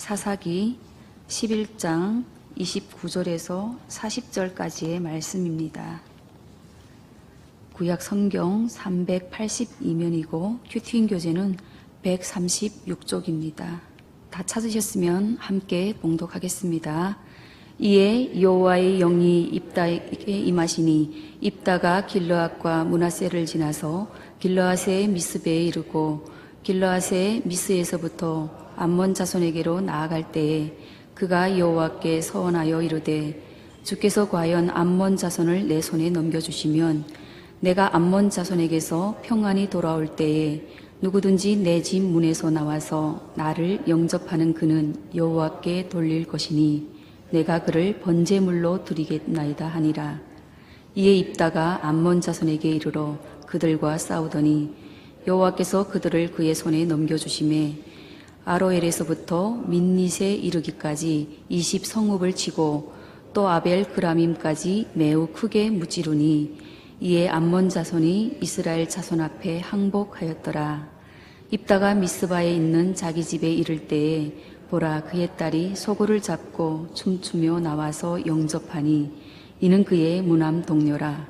사사기 11장 29절에서 40절까지의 말씀입니다. 구약 성경 382면이고 큐티인 교재는 136쪽입니다. 다 찾으셨으면 함께 봉독하겠습니다. 이에 여호와의 영이 입다에게 임하시니 입다가 길르앗과 므낫세를 지나서 길르앗의 미스베에 이르고 길르앗의 미스에서부터 암몬 자손에게로 나아갈 때에 그가 여호와께 서원하여 이르되 주께서 과연 암몬 자손을 내 손에 넘겨주시면 내가 암몬 자손에게서 평안히 돌아올 때에 누구든지 내 집 문에서 나와서 나를 영접하는 그는 여호와께 돌릴 것이니 내가 그를 번제물로 드리겠나이다 하니라. 이에 입다가 암몬 자손에게 이르러 그들과 싸우더니 여호와께서 그들을 그의 손에 넘겨주시매 아로엘에서부터 민닛에 이르기까지 20성읍을 치고 또 아벨 그라밈까지 매우 크게 무찌르니 이에 암몬 자손이 이스라엘 자손 앞에 항복하였더라. 입다가 미스바에 있는 자기 집에 이를 때에 보라 그의 딸이 소굴을 잡고 춤추며 나와서 영접하니 이는 그의 무남 동료라.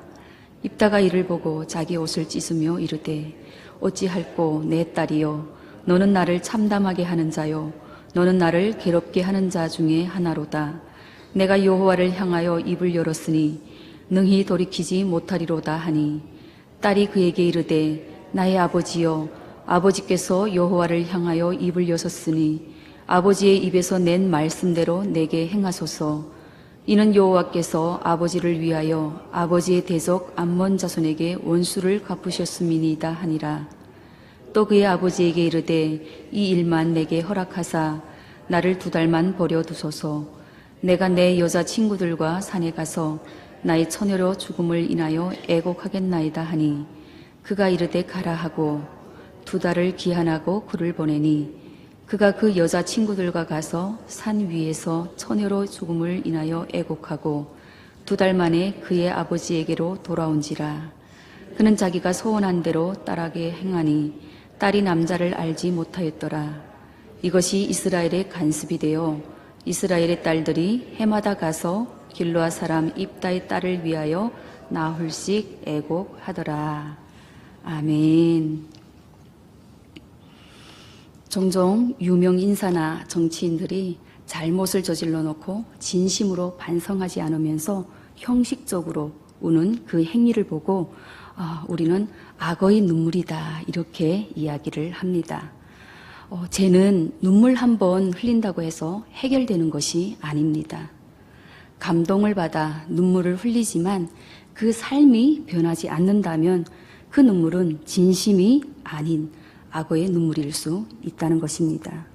입다가 이를 보고 자기 옷을 찢으며 이르되 어찌할꼬 내 딸이여 너는 나를 참담하게 하는 자요 너는 나를 괴롭게 하는 자 중에 하나로다. 내가 여호와를 향하여 입을 열었으니 능히 돌이키지 못하리로다 하니 딸이 그에게 이르되 나의 아버지여 아버지께서 여호와를 향하여 입을 여셨으니 아버지의 입에서 낸 말씀대로 내게 행하소서. 이는 여호와께서 아버지를 위하여 아버지의 대적 암몬 자손에게 원수를 갚으셨음이니이다 하니라. 또 그의 아버지에게 이르되 이 일만 내게 허락하사 나를 2달만 버려두소서. 내가 내 여자 친구들과 산에 가서 나의 처녀로 죽음을 인하여 애곡하겠나이다 하니 그가 이르되 가라 하고 2달을 기한하고 그를 보내니 그가 그 여자 친구들과 가서 산 위에서 처녀로 죽음을 인하여 애곡하고 2달 만에 그의 아버지에게로 돌아온지라. 그는 자기가 소원한 대로 딸에게 행하니 딸이 남자를 알지 못하였더라. 이것이 이스라엘의 간습이 되어 이스라엘의 딸들이 해마다 가서 길르앗 사람 입다의 딸을 위하여 나흘씩 애곡하더라. 아멘. 종종 유명 인사나 정치인들이 잘못을 저질러 놓고 진심으로 반성하지 않으면서 형식적으로 우는 그 행위를 보고 우리는 악어의 눈물이다 이렇게 이야기를 합니다. 죄는 눈물 한 번 흘린다고 해서 해결되는 것이 아닙니다. 감동을 받아 눈물을 흘리지만 그 삶이 변하지 않는다면 그 눈물은 진심이 아닌 악어의 눈물일 수 있다는 것입니다.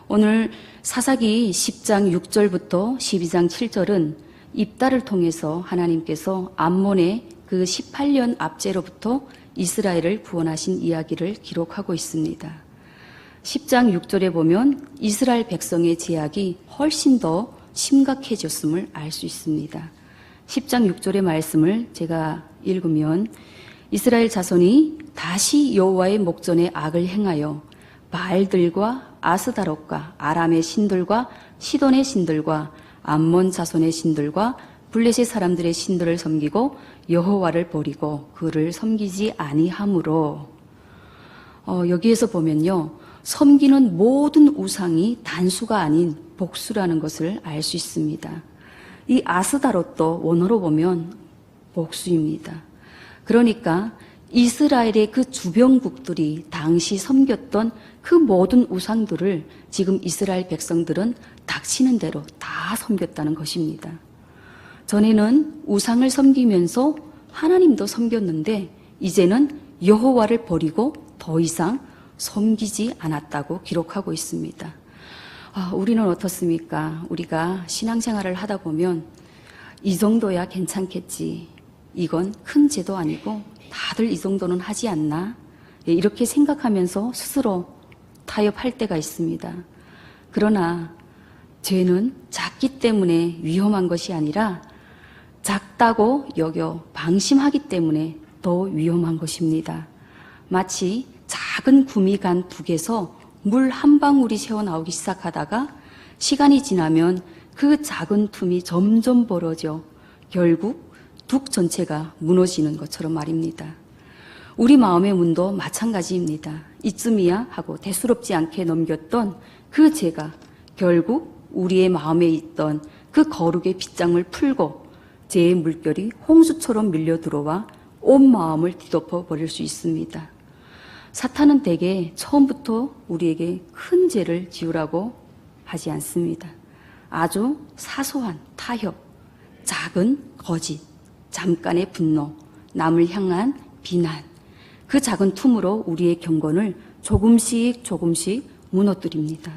오늘 사사기 10장 6절부터 12장 7절은 입다를 통해서 하나님께서 암몬의 그 18년 압제로부터 이스라엘을 구원하신 이야기를 기록하고 있습니다. 10장 6절에 보면 이스라엘 백성의 제약이 훨씬 더 심각해졌음을 알 수 있습니다. 10장 6절의 말씀을 제가 읽으면 이스라엘 자손이 다시 여호와의 목전에 악을 행하여 바알들과 아스다롯과 아람의 신들과 시돈의 신들과 암몬 자손의 신들과 블레셋 사람들의 신들을 섬기고 여호와를 버리고 그를 섬기지 아니하므로 여기에서 보면요 섬기는 모든 우상이 단수가 아닌 복수라는 것을 알 수 있습니다. 이 아스다롯도 원어로 보면 복수입니다. 그러니까 이스라엘의 그 주변국들이 당시 섬겼던 그 모든 우상들을 지금 이스라엘 백성들은 닥치는 대로 다 섬겼다는 것입니다. 전에는 우상을 섬기면서 하나님도 섬겼는데 이제는 여호와를 버리고 더 이상 섬기지 않았다고 기록하고 있습니다. 우리는 어떻습니까? 우리가 신앙생활을 하다 보면 이 정도야 괜찮겠지. 이건 큰 죄도 아니고 다들 이 정도는 하지 않나? 이렇게 생각하면서 스스로 타협할 때가 있습니다. 그러나 죄는 작기 때문에 위험한 것이 아니라 작다고 여겨 방심하기 때문에 더 위험한 것입니다. 마치 작은 구미 간 북에서 물 한 방울이 새어나오기 시작하다가 시간이 지나면 그 작은 틈이 점점 벌어져 결국 북 전체가 무너지는 것처럼 말입니다. 우리 마음의 문도 마찬가지입니다. 이쯤이야 하고 대수롭지 않게 넘겼던 그 죄가 결국 우리의 마음에 있던 그 거룩의 빗장을 풀고 죄의 물결이 홍수처럼 밀려 들어와 온 마음을 뒤덮어 버릴 수 있습니다. 사탄은 대개 처음부터 우리에게 큰 죄를 지으라고 하지 않습니다. 아주 사소한 타협, 작은 거짓, 잠깐의 분노, 남을 향한 비난, 그 작은 틈으로 우리의 경건을 조금씩 무너뜨립니다.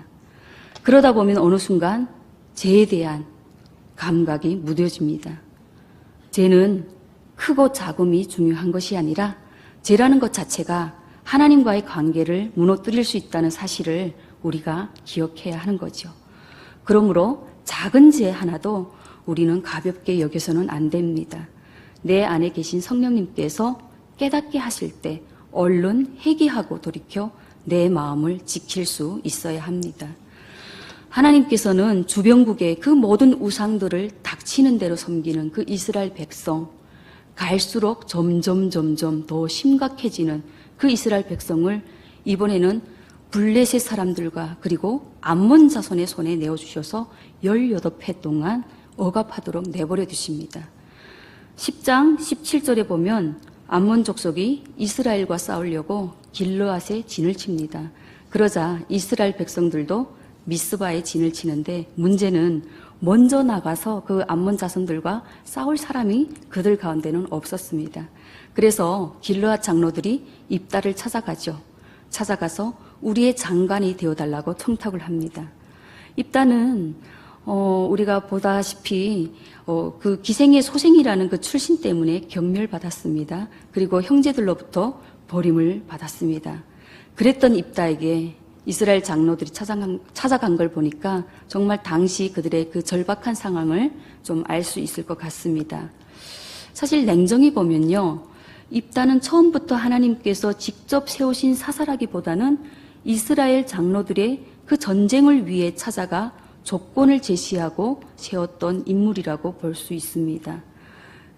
그러다 보면 어느 순간 죄에 대한 감각이 무뎌집니다. 죄는 크고 작음이 중요한 것이 아니라 죄라는 것 자체가 하나님과의 관계를 무너뜨릴 수 있다는 사실을 우리가 기억해야 하는 거죠. 그러므로 작은 죄 하나도 우리는 가볍게 여겨서는 안 됩니다. 내 안에 계신 성령님께서 깨닫게 하실 때 얼른 회개하고 돌이켜 내 마음을 지킬 수 있어야 합니다. 하나님께서는 주변국의 그 모든 우상들을 닥치는 대로 섬기는 그 이스라엘 백성, 갈수록 점점 더 심각해지는 그 이스라엘 백성을 이번에는 블레셋 사람들과 그리고 암몬 자손의 손에 내어주셔서 18해 동안 억압하도록 내버려 두십니다. 10장 17절에 보면 암몬 족속이 이스라엘과 싸우려고 길르앗에 진을 칩니다. 그러자 이스라엘 백성들도 미스바에 진을 치는데 문제는 먼저 나가서 그 암몬 자손들과 싸울 사람이 그들 가운데는 없었습니다. 그래서 길르앗 장로들이 입다를 찾아가죠. 찾아가서 우리의 장관이 되어달라고 청탁을 합니다. 입다는 우리가 보다시피 그 기생의 소생이라는 그 출신 때문에 경멸받았습니다. 그리고 형제들로부터 버림을 받았습니다. 그랬던 입다에게 이스라엘 장로들이 찾아간 걸 보니까 정말 당시 그들의 그 절박한 상황을 좀 알 수 있을 것 같습니다. 사실 냉정히 보면요, 입다는 처음부터 하나님께서 직접 세우신 사사라기보다는 이스라엘 장로들의 그 전쟁을 위해 찾아가 조건을 제시하고 세웠던 인물이라고 볼 수 있습니다.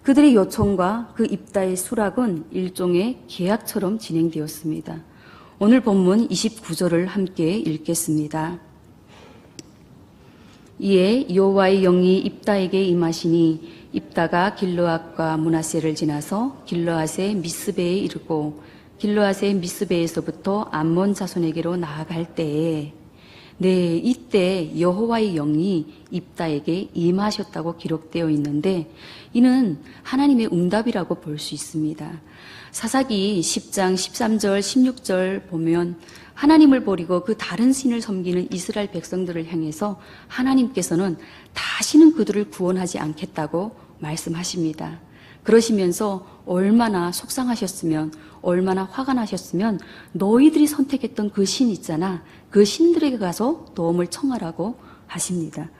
그들의 요청과 그 입다의 수락은 일종의 계약처럼 진행되었습니다. 오늘 본문 29절을 함께 읽겠습니다. 이에 여호와의 영이 입다에게 임하시니 입다가 길르앗과 므낫세를 지나서 길르앗의 미스베에 이르고 길르앗의 미스베에서부터 암몬 자손에게로 나아갈 때에 이때 여호와의 영이 입다에게 임하셨다고 기록되어 있는데 이는 하나님의 응답이라고 볼 수 있습니다. 사사기 10장 13절 16절 보면 하나님을 버리고 그 다른 신을 섬기는 이스라엘 백성들을 향해서 하나님께서는 다시는 그들을 구원하지 않겠다고 말씀하십니다. 그러시면서 얼마나 속상하셨으면, 얼마나 화가 나셨으면 너희들이 선택했던 그 신 있잖아, 그 신들에게 가서 도움을 청하라고 하십니다.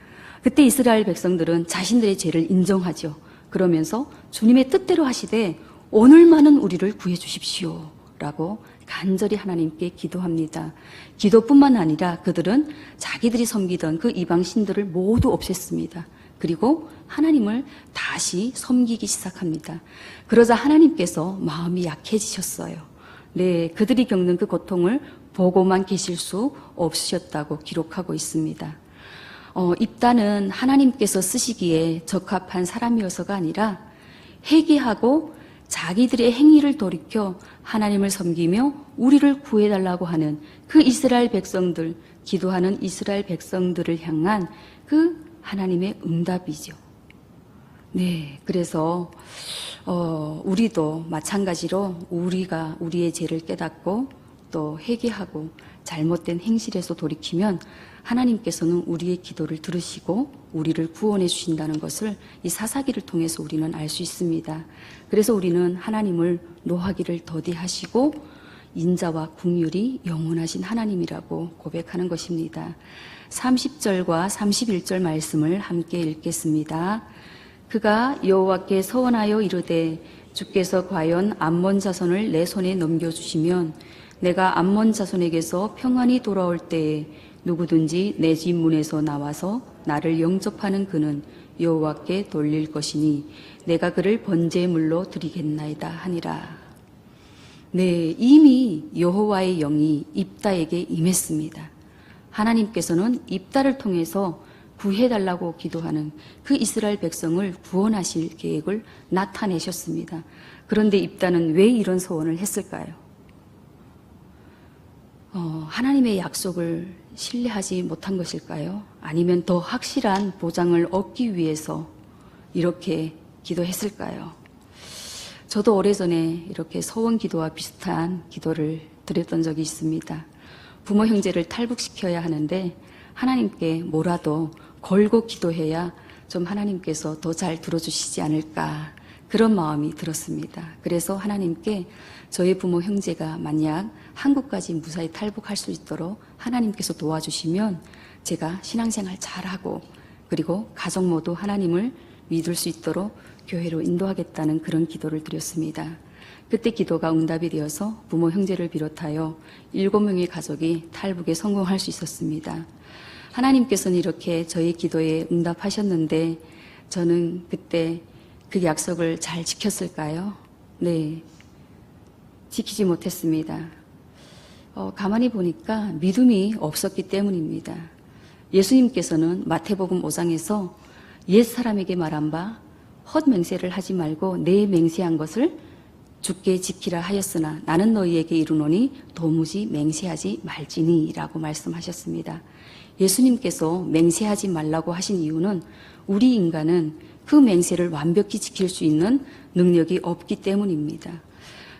그때 이스라엘 백성들은 자신들의 죄를 인정하죠. 그러면서 주님의 뜻대로 하시되 오늘만은 우리를 구해 주십시오 라고 간절히 하나님께 기도합니다. 기도뿐만 아니라 그들은 자기들이 섬기던 그 이방 신들을 모두 없앴습니다. 그리고 하나님을 다시 섬기기 시작합니다. 그러자 하나님께서 마음이 약해지셨어요. 그들이 겪는 그 고통을 보고만 계실 수 없으셨다고 기록하고 있습니다. 입다는 하나님께서 쓰시기에 적합한 사람이어서가 아니라 회개하고 자기들의 행위를 돌이켜 하나님을 섬기며 우리를 구해달라고 하는 그 이스라엘 백성들, 기도하는 이스라엘 백성들을 향한 그 하나님의 응답이죠. 그래서 우리도 마찬가지로 우리가 우리의 죄를 깨닫고 또 회개하고 잘못된 행실에서 돌이키면 하나님께서는 우리의 기도를 들으시고 우리를 구원해 주신다는 것을 이 사사기를 통해서 우리는 알 수 있습니다. 그래서 우리는 하나님을 노하기를 더디하시고 인자와 긍휼이 영원하신 하나님이라고 고백하는 것입니다. 30절과 31절 말씀을 함께 읽겠습니다. 그가 여호와께 서원하여 이르되 주께서 과연 암몬 자손을 내 손에 넘겨주시면 내가 암몬 자손에게서 평안히 돌아올 때에 누구든지 내 집 문에서 나와서 나를 영접하는 그는 여호와께 돌릴 것이니 내가 그를 번제물로 드리겠나이다 하니라. 네, 이미 여호와의 영이 입다에게 임했습니다. 하나님께서는 입다를 통해서 구해달라고 기도하는 그 이스라엘 백성을 구원하실 계획을 나타내셨습니다. 그런데 입다는 왜 이런 소원을 했을까요? 하나님의 약속을 신뢰하지 못한 것일까요? 아니면 더 확실한 보장을 얻기 위해서 이렇게 기도했을까요? 저도 오래전에 이렇게 소원 기도와 비슷한 기도를 드렸던 적이 있습니다. 부모 형제를 탈북시켜야 하는데 하나님께 뭐라도 걸고 기도해야 좀 하나님께서 더 잘 들어주시지 않을까, 그런 마음이 들었습니다. 그래서 하나님께 저희 부모 형제가 만약 한국까지 무사히 탈북할 수 있도록 하나님께서 도와주시면 제가 신앙생활 잘하고 그리고 가족 모두 하나님을 믿을 수 있도록 교회로 인도하겠다는 그런 기도를 드렸습니다. 그때 기도가 응답이 되어서 부모 형제를 비롯하여 7명의 가족이 탈북에 성공할 수 있었습니다. 하나님께서는 이렇게 저희 기도에 응답하셨는데 저는 그때 그 약속을 잘 지켰을까요? 네, 지키지 못했습니다. 가만히 보니까 믿음이 없었기 때문입니다. 예수님께서는 마태복음 5장에서 옛사람에게 말한 바 헛맹세를 하지 말고 내 맹세한 것을 주께 지키라 하였으나 나는 너희에게 이르노니 도무지 맹세하지 말지니 라고 말씀하셨습니다. 예수님께서 맹세하지 말라고 하신 이유는 우리 인간은 그 맹세를 완벽히 지킬 수 있는 능력이 없기 때문입니다.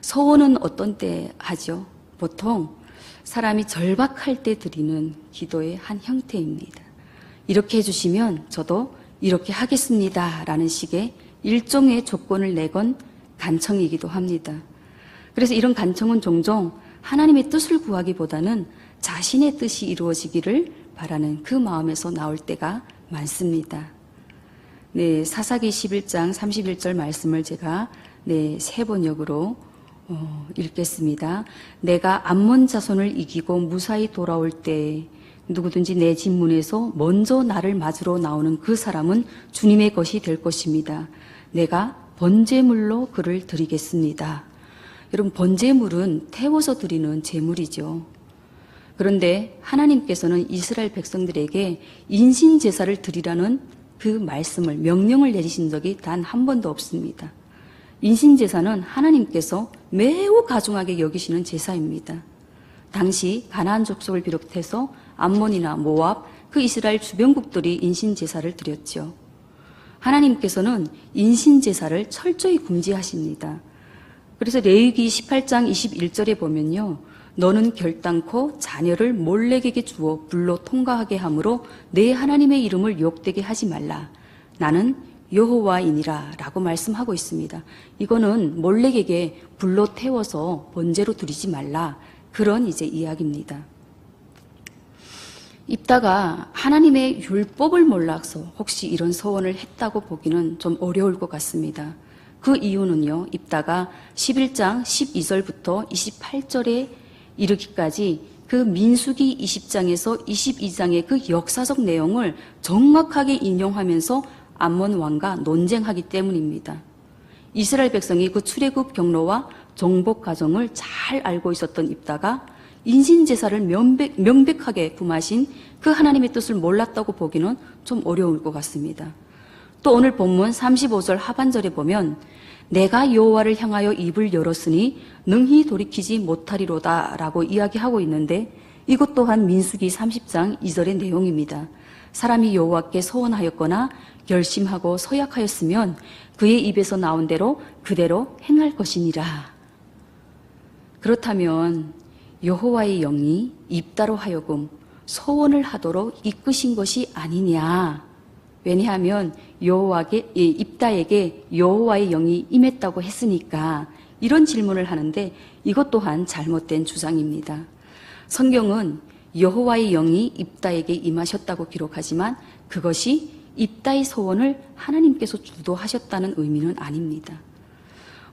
소원은 어떤 때 하죠? 보통 사람이 절박할 때 드리는 기도의 한 형태입니다. 이렇게 해주시면 저도 이렇게 하겠습니다 라는 식의 일종의 조건을 내건 간청이기도 합니다. 그래서 이런 간청은 종종 하나님의 뜻을 구하기보다는 자신의 뜻이 이루어지기를 바라는 그 마음에서 나올 때가 많습니다. 네, 사사기 11장 31절 말씀을 제가 세 번역으로 읽겠습니다. 내가 암몬 자손을 이기고 무사히 돌아올 때 누구든지 내 집 문에서 먼저 나를 맞으러 나오는 그 사람은 주님의 것이 될 것입니다. 내가 번제물로 그를 드리겠습니다. 여러분, 번제물은 태워서 드리는 제물이죠. 그런데 하나님께서는 이스라엘 백성들에게 인신제사를 드리라는 그 말씀을, 명령을 내리신 적이 단 한 번도 없습니다. 인신제사는 하나님께서 매우 가중하게 여기시는 제사입니다. 당시 가나안 족속을 비롯해서 암몬이나 모압, 그 이스라엘 주변국들이 인신제사를 드렸죠. 하나님께서는 인신제사를 철저히 금지하십니다. 그래서 레위기 18장 21절에 보면요, 너는 결단코 자녀를 몰렉에게 주어 불로 통과하게 함으로 내 하나님의 이름을 욕되게 하지 말라. 나는 여호와이니라 라고 말씀하고 있습니다. 이거는 몰렉에게 불로 태워서 번제로 드리지 말라, 그런 이제 이야기입니다. 입다가 하나님의 율법을 몰라서 혹시 이런 소원을 했다고 보기는 좀 어려울 것 같습니다. 그 이유는요, 입다가 11장 12절부터 28절에 이르기까지 그 민수기 20장에서 22장의 그 역사적 내용을 정확하게 인용하면서 암몬 왕과 논쟁하기 때문입니다. 이스라엘 백성이 그 출애굽 경로와 정복 과정을 잘 알고 있었던 입다가 인신제사를 명백하게 금하신 그 하나님의 뜻을 몰랐다고 보기는 좀 어려울 것 같습니다. 또 오늘 본문 35절 하반절에 보면 내가 여호와를 향하여 입을 열었으니 능히 돌이키지 못하리로다 라고 이야기하고 있는데 이것 또한 민수기 30장 2절의 내용입니다. 사람이 여호와께 소원하였거나 결심하고 서약하였으면 그의 입에서 나온 대로 그대로 행할 것이니라. 그렇다면 여호와의 영이 입다로 하여금 소원을 하도록 이끄신 것이 아니냐. 왜냐하면 입다에게 여호와의 영이 임했다고 했으니까 이런 질문을 하는데 이것 또한 잘못된 주장입니다. 성경은 여호와의 영이 입다에게 임하셨다고 기록하지만 그것이 입다의 소원을 하나님께서 주도하셨다는 의미는 아닙니다.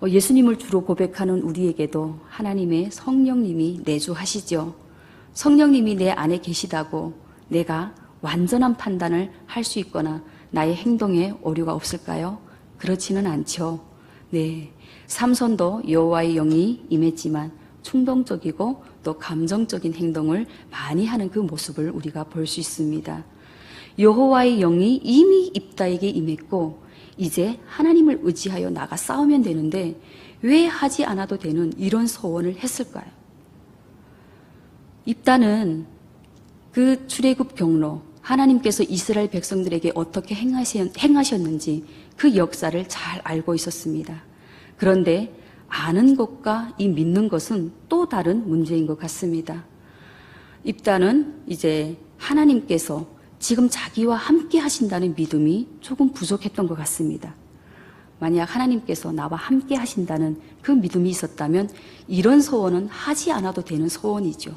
예수님을 주로 고백하는 우리에게도 하나님의 성령님이 내주하시죠. 성령님이 내 안에 계시다고 내가 완전한 판단을 할 수 있거나 나의 행동에 오류가 없을까요? 그렇지는 않죠. 네, 삼손도 여호와의 영이 임했지만 충동적이고 또 감정적인 행동을 많이 하는 그 모습을 우리가 볼 수 있습니다. 여호와의 영이 이미 입다에게 임했고 이제 하나님을 의지하여 나가 싸우면 되는데 왜 하지 않아도 되는 이런 소원을 했을까요? 입다는 그 출애굽 경로, 하나님께서 이스라엘 백성들에게 어떻게 행하셨는지 그 역사를 잘 알고 있었습니다. 그런데 아는 것과 이 믿는 것은 또 다른 문제인 것 같습니다. 입다는 이제 하나님께서 지금 자기와 함께 하신다는 믿음이 조금 부족했던 것 같습니다. 만약 하나님께서 나와 함께 하신다는 그 믿음이 있었다면 이런 소원은 하지 않아도 되는 소원이죠.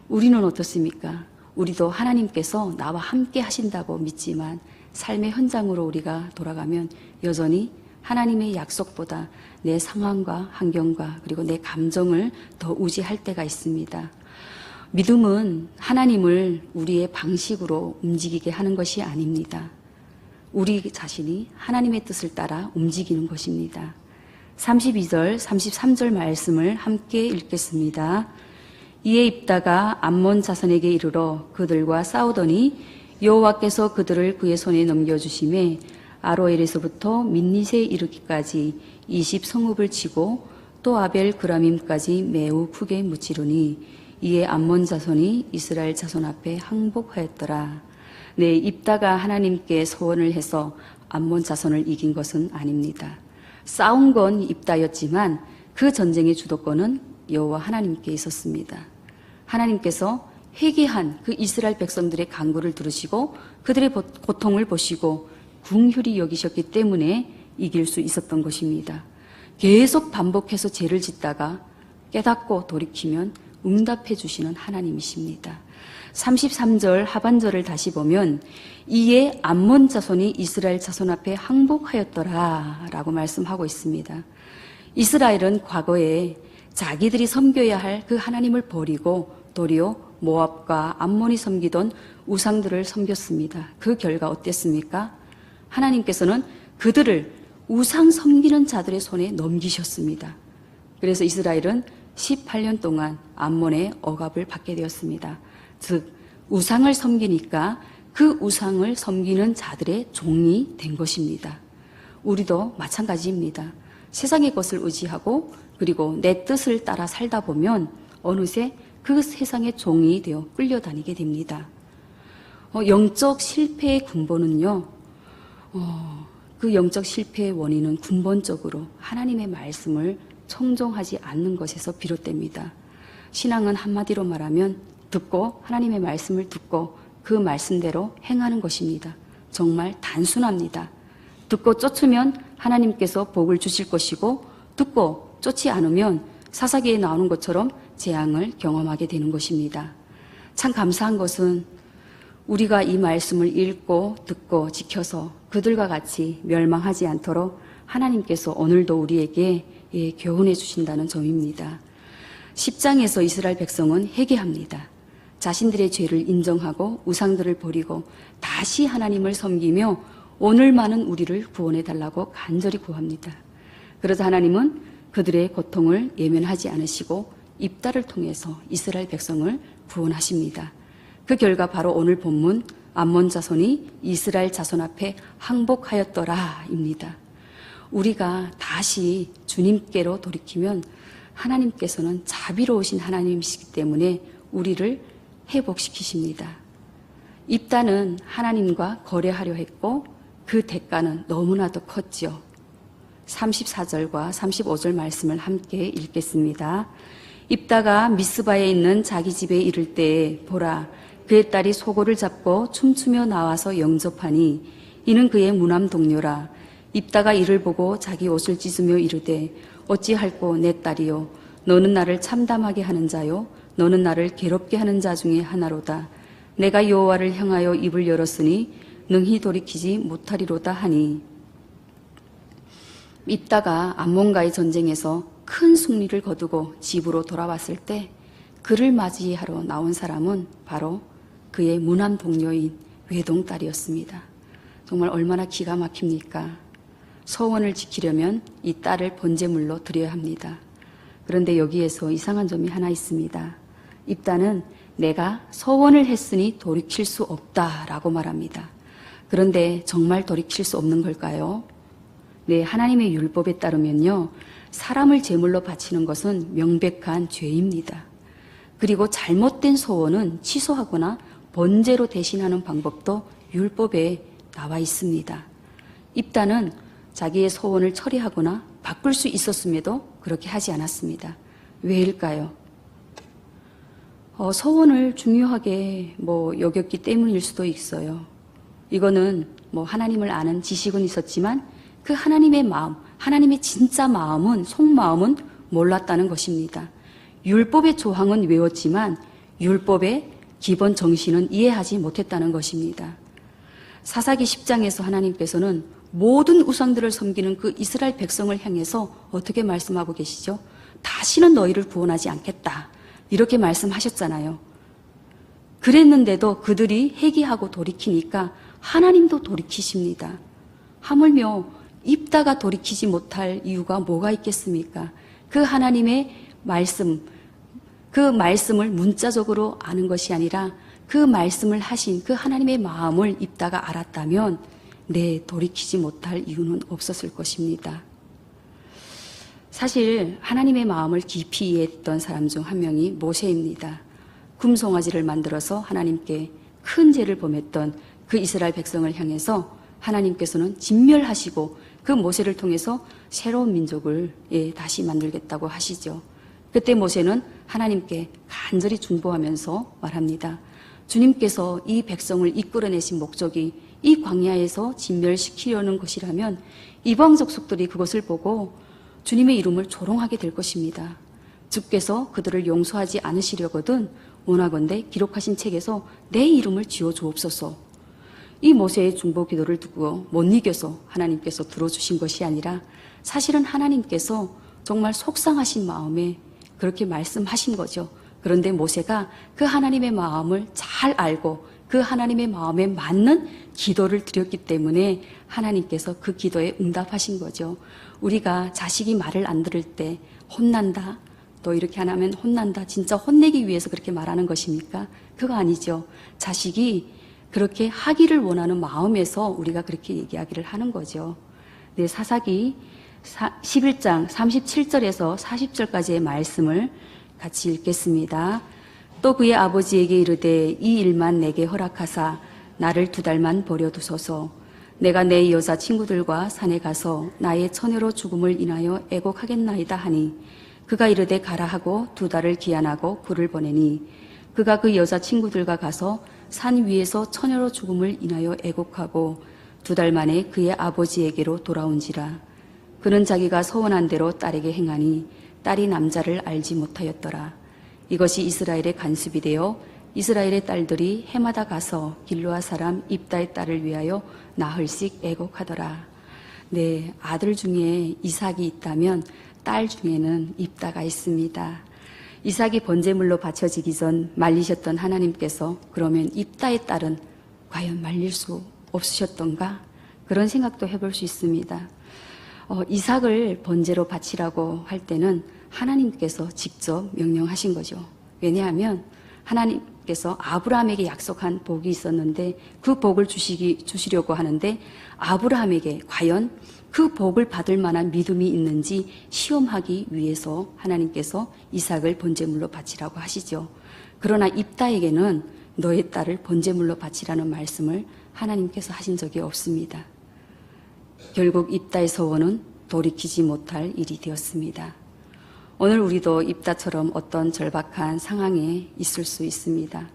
우리는 어떻습니까? 우리도 하나님께서 나와 함께 하신다고 믿지만 삶의 현장으로 우리가 돌아가면 여전히 하나님의 약속보다 내 상황과 환경과 그리고 내 감정을 더 우지할 때가 있습니다. 믿음은 하나님을 우리의 방식으로 움직이게 하는 것이 아닙니다. 우리 자신이 하나님의 뜻을 따라 움직이는 것입니다. 32절, 33절 말씀을 함께 읽겠습니다. 이에 입다가 암몬 자손에게 이르러 그들과 싸우더니 여호와께서 그들을 그의 손에 넘겨주심에 아로엘에서부터 민닛에 이르기까지 20성읍을 치고 또 아벨 그라밈까지 매우 크게 무찌르니 이에 암몬 자손이 이스라엘 자손 앞에 항복하였더라. 네, 입다가 하나님께 소원을 해서 암몬 자손을 이긴 것은 아닙니다. 싸운 건 입다였지만 그 전쟁의 주도권은 여호와 하나님께 있었습니다. 하나님께서 회개한 그 이스라엘 백성들의 간구를 들으시고 그들의 고통을 보시고 긍휼히 여기셨기 때문에 이길 수 있었던 것입니다. 계속 반복해서 죄를 짓다가 깨닫고 돌이키면 응답해 주시는 하나님이십니다. 33절 하반절을 다시 보면 이에 암몬 자손이 이스라엘 자손 앞에 항복하였더라 라고 말씀하고 있습니다. 이스라엘은 과거에 자기들이 섬겨야 할 그 하나님을 버리고 도리어 모압과 암몬이 섬기던 우상들을 섬겼습니다. 그 결과 어땠습니까? 하나님께서는 그들을 우상 섬기는 자들의 손에 넘기셨습니다. 그래서 이스라엘은 18년 동안 암몬의 억압을 받게 되었습니다. 즉 우상을 섬기니까 그 우상을 섬기는 자들의 종이 된 것입니다. 우리도 마찬가지입니다. 세상의 것을 의지하고 그리고 내 뜻을 따라 살다 보면 어느새 그 세상의 종이 되어 끌려다니게 됩니다. 영적 실패의 근본은요, 그 영적 실패의 원인은 근본적으로 하나님의 말씀을 청종하지 않는 것에서 비롯됩니다. 신앙은 한마디로 말하면 듣고 하나님의 말씀을 듣고 그 말씀대로 행하는 것입니다. 정말 단순합니다. 듣고 쫓으면 하나님께서 복을 주실 것이고 듣고 쫓지 않으면 사사기에 나오는 것처럼 재앙을 경험하게 되는 것입니다. 참 감사한 것은 우리가 이 말씀을 읽고 듣고 지켜서 그들과 같이 멸망하지 않도록 하나님께서 오늘도 우리에게 교훈해 주신다는 점입니다. 10장에서 이스라엘 백성은 회개합니다. 자신들의 죄를 인정하고 우상들을 버리고 다시 하나님을 섬기며 오늘만은 우리를 구원해 달라고 간절히 구합니다. 그러자 하나님은 그들의 고통을 예면하지 않으시고 입다를 통해서 이스라엘 백성을 구원하십니다. 그 결과 바로 오늘 본문 암몬 자손이 이스라엘 자손 앞에 항복하였더라입니다. 우리가 다시 주님께로 돌이키면 하나님께서는 자비로우신 하나님이시기 때문에 우리를 회복시키십니다. 입다는 하나님과 거래하려 했고 그 대가는 너무나도 컸죠. 34절과 35절 말씀을 함께 읽겠습니다. 입다가 미스바에 있는 자기 집에 이를 때에 보라 그의 딸이 소고를 잡고 춤추며 나와서 영접하니 이는 그의 무남 동료라. 입다가 이를 보고 자기 옷을 찢으며 이르되 어찌할꼬 내 딸이요 너는 나를 참담하게 하는 자요 너는 나를 괴롭게 하는 자 중에 하나로다. 내가 여호와를 향하여 입을 열었으니 능히 돌이키지 못하리로다 하니 입다가 암몬과의 전쟁에서 큰 승리를 거두고 집으로 돌아왔을 때 그를 맞이하러 나온 사람은 바로 그의 무남 동료인 외동딸이었습니다. 정말 얼마나 기가 막힙니까? 서원을 지키려면 이 딸을 번제물로 드려야 합니다. 그런데 여기에서 이상한 점이 하나 있습니다. 입다는 내가 서원을 했으니 돌이킬 수 없다라고 말합니다. 그런데 정말 돌이킬 수 없는 걸까요? 네, 하나님의 율법에 따르면요, 사람을 제물로 바치는 것은 명백한 죄입니다. 그리고 잘못된 소원은 취소하거나 번제로 대신하는 방법도 율법에 나와 있습니다. 입다는 자기의 소원을 처리하거나 바꿀 수 있었음에도 그렇게 하지 않았습니다. 왜일까요? 소원을 중요하게 여겼기 때문일 수도 있어요. 이거는 하나님을 아는 지식은 있었지만 그 하나님의 마음, 하나님의 진짜 마음은, 속마음은 몰랐다는 것입니다. 율법의 조항은 외웠지만 율법의 기본 정신은 이해하지 못했다는 것입니다. 사사기 10장에서 하나님께서는 모든 우상들을 섬기는 그 이스라엘 백성을 향해서 어떻게 말씀하고 계시죠? 다시는 너희를 구원하지 않겠다, 이렇게 말씀하셨잖아요. 그랬는데도 그들이 회개하고 돌이키니까 하나님도 돌이키십니다. 하물며 입다가 돌이키지 못할 이유가 뭐가 있겠습니까? 그 하나님의 말씀, 그 말씀을 문자적으로 아는 것이 아니라 그 말씀을 하신 그 하나님의 마음을 입다가 알았다면 돌이키지 못할 이유는 없었을 것입니다. 사실 하나님의 마음을 깊이 이해했던 사람 중 한 명이 모세입니다. 금송아지를 만들어서 하나님께 큰 죄를 범했던 그 이스라엘 백성을 향해서 하나님께서는 진멸하시고 그 모세를 통해서 새로운 민족을 다시 만들겠다고 하시죠. 그때 모세는 하나님께 간절히 중보하면서 말합니다. 주님께서 이 백성을 이끌어내신 목적이 이 광야에서 진멸시키려는 것이라면 이방 족속들이 그것을 보고 주님의 이름을 조롱하게 될 것입니다. 주께서 그들을 용서하지 않으시려거든 원하건대 기록하신 책에서 내 이름을 지워주옵소서. 이 모세의 중보 기도를 두고 못 이겨서 하나님께서 들어주신 것이 아니라 사실은 하나님께서 정말 속상하신 마음에 그렇게 말씀하신 거죠. 그런데 모세가 그 하나님의 마음을 잘 알고 그 하나님의 마음에 맞는 기도를 드렸기 때문에 하나님께서 그 기도에 응답하신 거죠. 우리가 자식이 말을 안 들을 때 혼난다, 너 이렇게 안 하면 혼난다, 진짜 혼내기 위해서 그렇게 말하는 것입니까? 그거 아니죠. 자식이 그렇게 하기를 원하는 마음에서 우리가 그렇게 얘기하기를 하는 거죠. 네, 사사기 11장 37절에서 40절까지의 말씀을 같이 읽겠습니다. 또 그의 아버지에게 이르되 이 일만 내게 허락하사 나를 2달만 버려두소서. 내가 내 여자 친구들과 산에 가서 나의 처녀로 죽음을 인하여 애곡하겠나이다 하니 그가 이르되 가라 하고 2달을 기한하고 그를 보내니 그가 그 여자 친구들과 가서 산 위에서 처녀로 죽음을 인하여 애곡하고 2달 만에 그의 아버지에게로 돌아온지라. 그는 자기가 서원한 대로 딸에게 행하니 딸이 남자를 알지 못하였더라. 이것이 이스라엘의 간습이 되어 이스라엘의 딸들이 해마다 가서 길르앗 사람 입다의 딸을 위하여 나흘씩 애곡하더라. 네, 아들 중에 이삭이 있다면 딸 중에는 입다가 있습니다. 이삭이 번제물로 바쳐지기 전 말리셨던 하나님께서 그러면 입다의 딸은 과연 말릴 수 없으셨던가? 그런 생각도 해볼 수 있습니다. 이삭을 번제로 바치라고 할 때는 하나님께서 직접 명령하신 거죠. 왜냐하면 하나님께서 아브라함에게 약속한 복이 있었는데 그 복을 주시려고 하는데 아브라함에게 과연 그 복을 받을 만한 믿음이 있는지 시험하기 위해서 하나님께서 이삭을 번제물로 바치라고 하시죠. 그러나 입다에게는 너의 딸을 번제물로 바치라는 말씀을 하나님께서 하신 적이 없습니다. 결국 입다의 서원은 돌이키지 못할 일이 되었습니다. 오늘 우리도 입다처럼 어떤 절박한 상황에 있을 수 있습니다.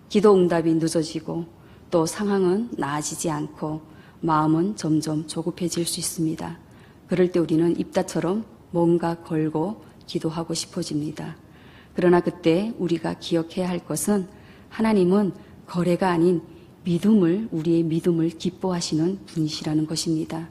기도 응답이 늦어지고 또 상황은 나아지지 않고 마음은 점점 조급해질 수 있습니다. 그럴 때 우리는 입다처럼 뭔가 걸고 기도하고 싶어집니다. 그러나 그때 우리가 기억해야 할 것은 하나님은 거래가 아닌 우리의 믿음을 기뻐하시는 분이시라는 것입니다.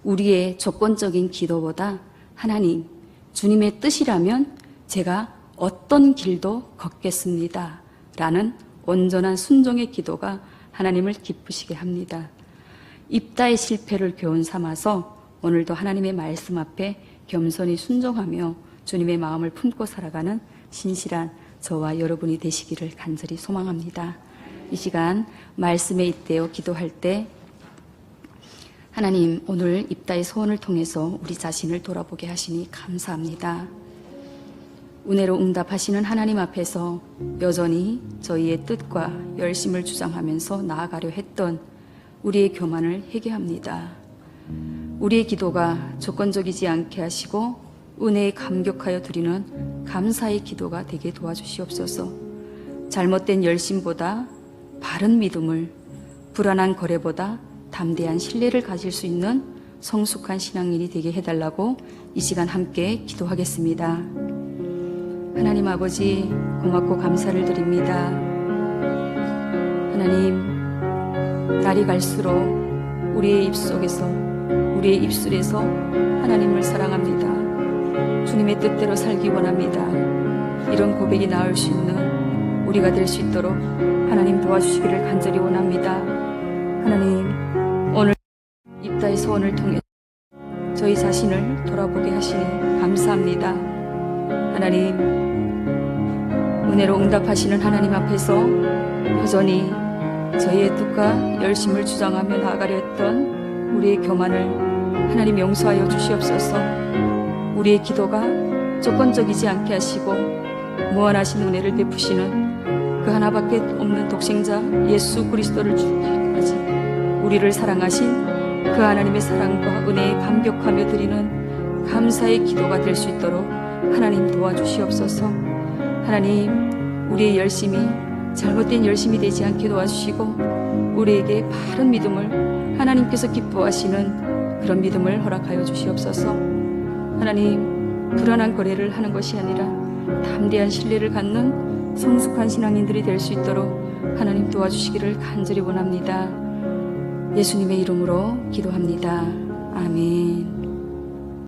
우리의 조건적인 기도보다 하나님, 주님의 뜻이라면 제가 어떤 길도 걷겠습니다. 라는 온전한 순종의 기도가 하나님을 기쁘시게 합니다. 입다의 실패를 교훈 삼아서 오늘도 하나님의 말씀 앞에 겸손히 순종하며 주님의 마음을 품고 살아가는 신실한 저와 여러분이 되시기를 간절히 소망합니다. 이 시간 말씀에 잇대어 기도할 때 하나님, 오늘 입다의 소원을 통해서 우리 자신을 돌아보게 하시니 감사합니다. 은혜로 응답하시는 하나님 앞에서 여전히 저희의 뜻과 열심을 주장하면서 나아가려 했던 우리의 교만을 회개합니다. 우리의 기도가 조건적이지 않게 하시고 은혜에 감격하여 드리는 감사의 기도가 되게 도와주시옵소서. 잘못된 열심보다 바른 믿음을, 불안한 거래보다 담대한 신뢰를 가질 수 있는 성숙한 신앙인이 되게 해달라고 이 시간 함께 기도하겠습니다. 하나님 아버지, 고맙고 감사를 드립니다. 하나님, 날이 갈수록 우리의 입속에서, 우리의 입술에서 하나님을 사랑합니다. 주님의 뜻대로 살기 원합니다. 이런 고백이 나올 수 있는 우리가 될 수 있도록 하나님 도와주시기를 간절히 원합니다. 하나님, 오늘 입다의 소원을 통해 저희 자신을 돌아보게 하시니 감사합니다. 하나님, 은혜로 응답하시는 하나님 앞에서 여전히 저희의 뜻과 열심을 주장하며 나아가려 했던 우리의 교만을 하나님 용서하여 주시옵소서. 우리의 기도가 조건적이지 않게 하시고 무한하신 은혜를 베푸시는 그 하나밖에 없는 독생자 예수 그리스도를 주기까지 우리를 사랑하신 그 하나님의 사랑과 은혜에 감격하며 드리는 감사의 기도가 될 수 있도록 하나님 도와주시옵소서. 하나님, 우리의 열심이 잘못된 열심이 되지 않게 도와주시고 우리에게 바른 믿음을 하나님께서 기뻐하시는 그런 믿음을 허락하여 주시옵소서. 하나님, 불안한 거래를 하는 것이 아니라 담대한 신뢰를 갖는 성숙한 신앙인들이 될 수 있도록 하나님 도와주시기를 간절히 원합니다. 예수님의 이름으로 기도합니다. 아멘.